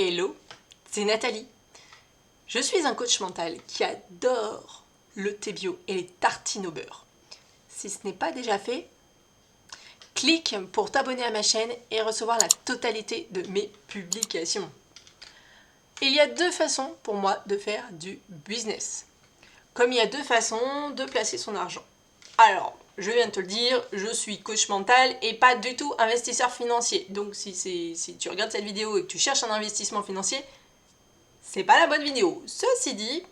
Hello, c'est Nathalie. Je suis un coach mental qui adore le thé bio et les tartines au beurre. Si ce n'est pas déjà fait, clique pour t'abonner à ma chaîne et recevoir la totalité de mes publications. Il y a deux façons pour moi de faire du business. Comme il y a deux façons de placer son argent. Alors, je viens de te le dire, je suis coach mental et pas du tout investisseur financier. Donc si tu regardes cette vidéo et que tu cherches un investissement financier, c'est pas la bonne vidéo. Ceci dit,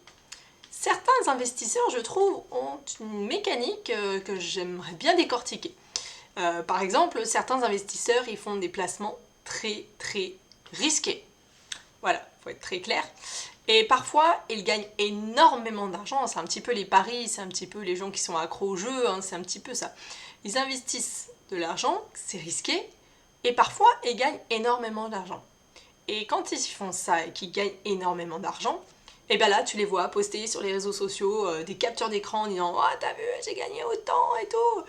certains investisseurs, je trouve, ont une mécanique que j'aimerais bien décortiquer. Par exemple, certains investisseurs, ils font des placements très risqués. Voilà, il faut être très clair. Et parfois, ils gagnent énormément d'argent. C'est un petit peu les paris, c'est un petit peu les gens qui sont accros au jeu, hein, c'est un petit peu ça. Ils investissent de l'argent, c'est risqué, et parfois, ils gagnent énormément d'argent. Et quand ils font ça et qu'ils gagnent énormément d'argent, et bien là, tu les vois poster sur les réseaux sociaux des captures d'écran en disant « Oh, t'as vu, j'ai gagné autant et tout !»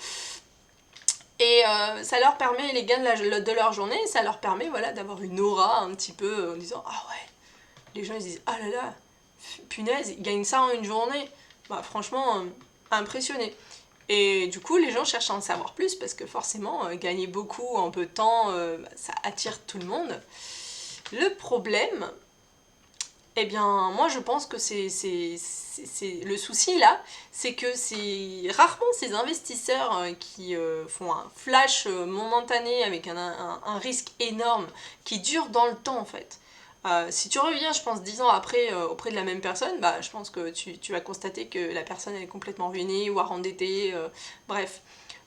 Et ça leur permet, les gains de leur journée, ça leur permet voilà, d'avoir une aura un petit peu en disant « Ah ouais !» Les gens ils disent « Ah là là, punaise, ils gagnent ça en une journée !» Bah franchement, impressionné. Et du coup, les gens cherchent à en savoir plus parce que forcément, gagner beaucoup en peu de temps, ça attire tout le monde. Le problème, eh bien, moi je pense que c'est le souci là, c'est que c'est rarement ces investisseurs qui font un flash momentané avec un risque énorme qui dure dans le temps en fait. Si tu reviens, je pense, 10 ans après auprès de la même personne, bah, je pense que tu vas constater que la personne elle est complètement ruinée, voire endettée, bref.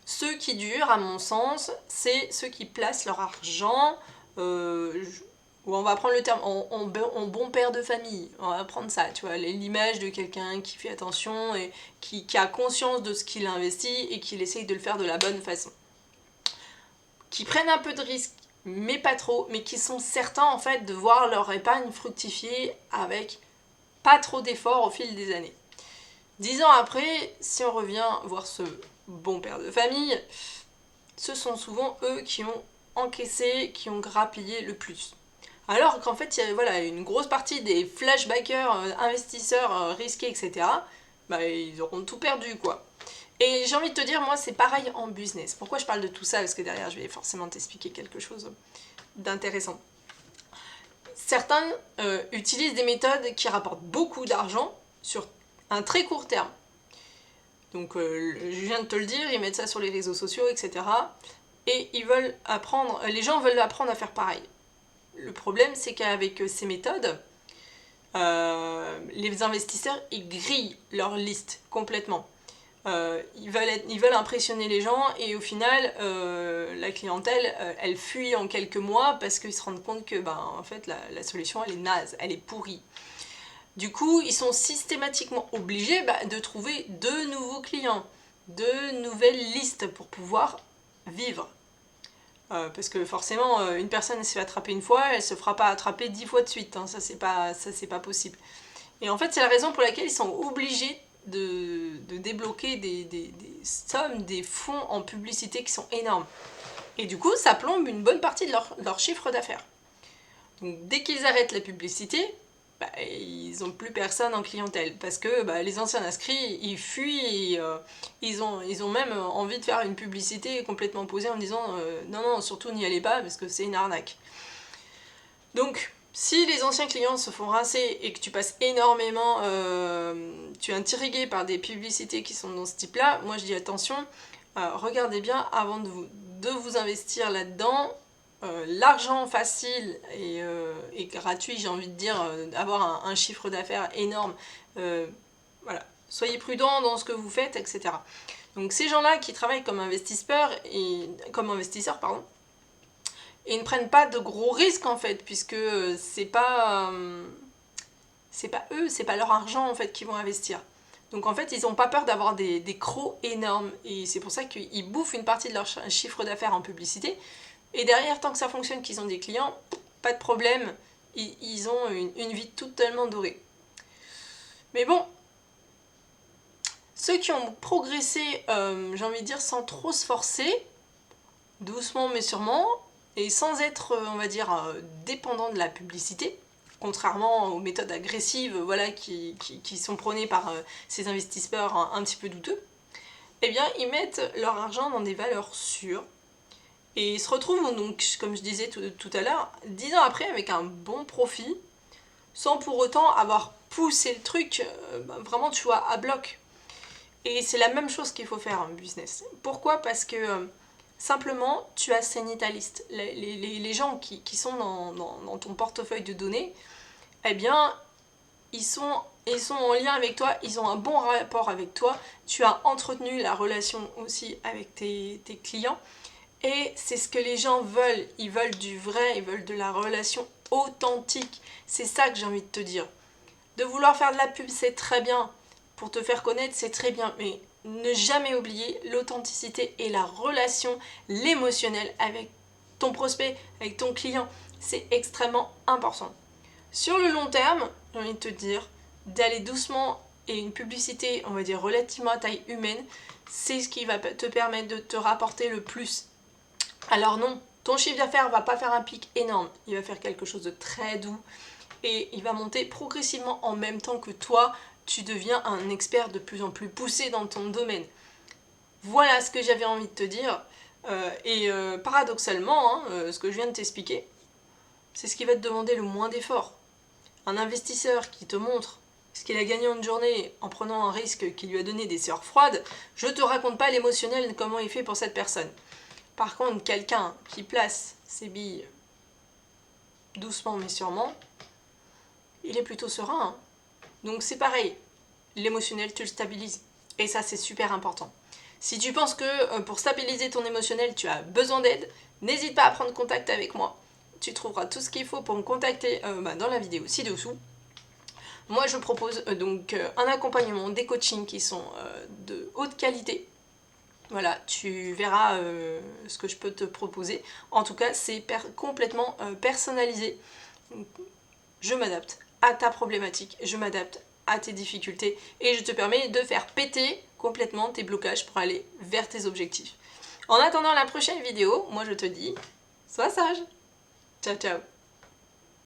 Ceux qui durent, à mon sens, c'est ceux qui placent leur argent, ou on va prendre le terme, en bon père de famille, on va prendre ça, tu vois, l'image de quelqu'un qui fait attention et qui a conscience de ce qu'il investit et qui essaye de le faire de la bonne façon. Qui prennent un peu de risques, mais pas trop, mais qui sont certains en fait de voir leur épargne fructifier avec pas trop d'efforts au fil des années. 10 ans après, si on revient voir ce bon père de famille, ce sont souvent eux qui ont encaissé, qui ont grappillé le plus. Alors qu'en fait, il y a voilà, une grosse partie des flashbackers, investisseurs risqués, etc., bah, ils auront tout perdu, quoi. Et j'ai envie de te dire, moi, c'est pareil en business. Pourquoi je parle de tout ça? Parce que derrière, je vais forcément t'expliquer quelque chose d'intéressant. Certains utilisent des méthodes qui rapportent beaucoup d'argent sur un très court terme. Donc, je viens de te le dire, ils mettent ça sur les réseaux sociaux, etc. Et ils veulent apprendre, les gens veulent apprendre à faire pareil. Le problème, c'est qu'avec ces méthodes, les investisseurs, ils grillent leur liste complètement. Ils veulent impressionner les gens et au final, la clientèle, elle fuit en quelques mois parce qu'ils se rendent compte que en fait, la solution, elle est naze, elle est pourrie. Du coup, ils sont systématiquement obligés de trouver de nouveaux clients, de nouvelles listes pour pouvoir vivre. Parce que forcément, une personne elle se fait attraper une fois, elle ne se fera pas attraper 10 fois de suite, hein, ça c'est pas possible. Et en fait, c'est la raison pour laquelle ils sont obligés de débloquer des sommes, des fonds en publicité qui sont énormes. Et du coup, ça plombe une bonne partie de leur chiffre d'affaires. Donc dès qu'ils arrêtent la publicité, ils n'ont plus personne en clientèle parce que les anciens inscrits ils fuient et, ils ont même envie de faire une publicité complètement posée en disant non surtout n'y allez pas parce que c'est une arnaque. Donc si les anciens clients se font rincer et que tu passes énormément, tu es intrigué par des publicités qui sont dans ce type là, moi je dis attention, regardez bien avant de vous investir là-dedans. L'argent facile et gratuit, j'ai envie de dire, avoir un chiffre d'affaires énorme, voilà. Soyez prudents dans ce que vous faites, etc. Donc ces gens-là qui travaillent comme investisseurs, ils ne prennent pas de gros risques en fait, puisque c'est pas eux, c'est pas leur argent en fait qu'ils vont investir. Donc en fait, ils n'ont pas peur d'avoir des crocs énormes, et c'est pour ça qu'ils bouffent une partie de leur chiffre d'affaires en publicité. Et derrière, tant que ça fonctionne, qu'ils ont des clients, pas de problème, ils ont une vie totalement dorée. Mais bon, ceux qui ont progressé, j'ai envie de dire, sans trop se forcer, doucement mais sûrement, et sans être, on va dire, dépendant de la publicité, contrairement aux méthodes agressives voilà, qui sont prônées par ces investisseurs un petit peu douteux, eh bien ils mettent leur argent dans des valeurs sûres et ils se retrouvent donc, comme je disais tout à l'heure, 10 ans après avec un bon profit, sans pour autant avoir poussé le truc, vraiment tu vois, à bloc. Et c'est la même chose qu'il faut faire en business. Pourquoi? Parce que simplement, tu as saigné ta liste. Les gens qui sont dans ton portefeuille de données, eh bien, ils sont en lien avec toi, ils ont un bon rapport avec toi, tu as entretenu la relation aussi avec tes clients, et c'est ce que les gens veulent. Ils veulent du vrai, ils veulent de la relation authentique. C'est ça que j'ai envie de te dire. De vouloir faire de la pub, c'est très bien. Pour te faire connaître, c'est très bien. Mais ne jamais oublier l'authenticité et la relation, l'émotionnel avec ton prospect, avec ton client. C'est extrêmement important. Sur le long terme, j'ai envie de te dire, d'aller doucement et une publicité, on va dire, relativement à taille humaine, c'est ce qui va te permettre de te rapporter le plus. Alors non, ton chiffre d'affaires ne va pas faire un pic énorme, il va faire quelque chose de très doux et il va monter progressivement en même temps que toi, tu deviens un expert de plus en plus poussé dans ton domaine. Voilà ce que j'avais envie de te dire. Paradoxalement, ce que je viens de t'expliquer, c'est ce qui va te demander le moins d'efforts. Un investisseur qui te montre ce qu'il a gagné en une journée en prenant un risque qui lui a donné des sueurs froides, je ne te raconte pas l'émotionnel comment il fait pour cette personne. Par contre, quelqu'un qui place ses billes doucement mais sûrement, il est plutôt serein. Hein. Donc c'est pareil, l'émotionnel, tu le stabilises. Et ça, c'est super important. Si tu penses que pour stabiliser ton émotionnel, tu as besoin d'aide, n'hésite pas à prendre contact avec moi. Tu trouveras tout ce qu'il faut pour me contacter dans la vidéo ci-dessous. Moi, je propose donc un accompagnement, des coachings qui sont de haute qualité. Voilà, tu verras ce que je peux te proposer. En tout cas, c'est complètement personnalisé. Je m'adapte à ta problématique, je m'adapte à tes difficultés et je te permets de faire péter complètement tes blocages pour aller vers tes objectifs. En attendant la prochaine vidéo, moi je te dis, sois sage. Ciao, ciao.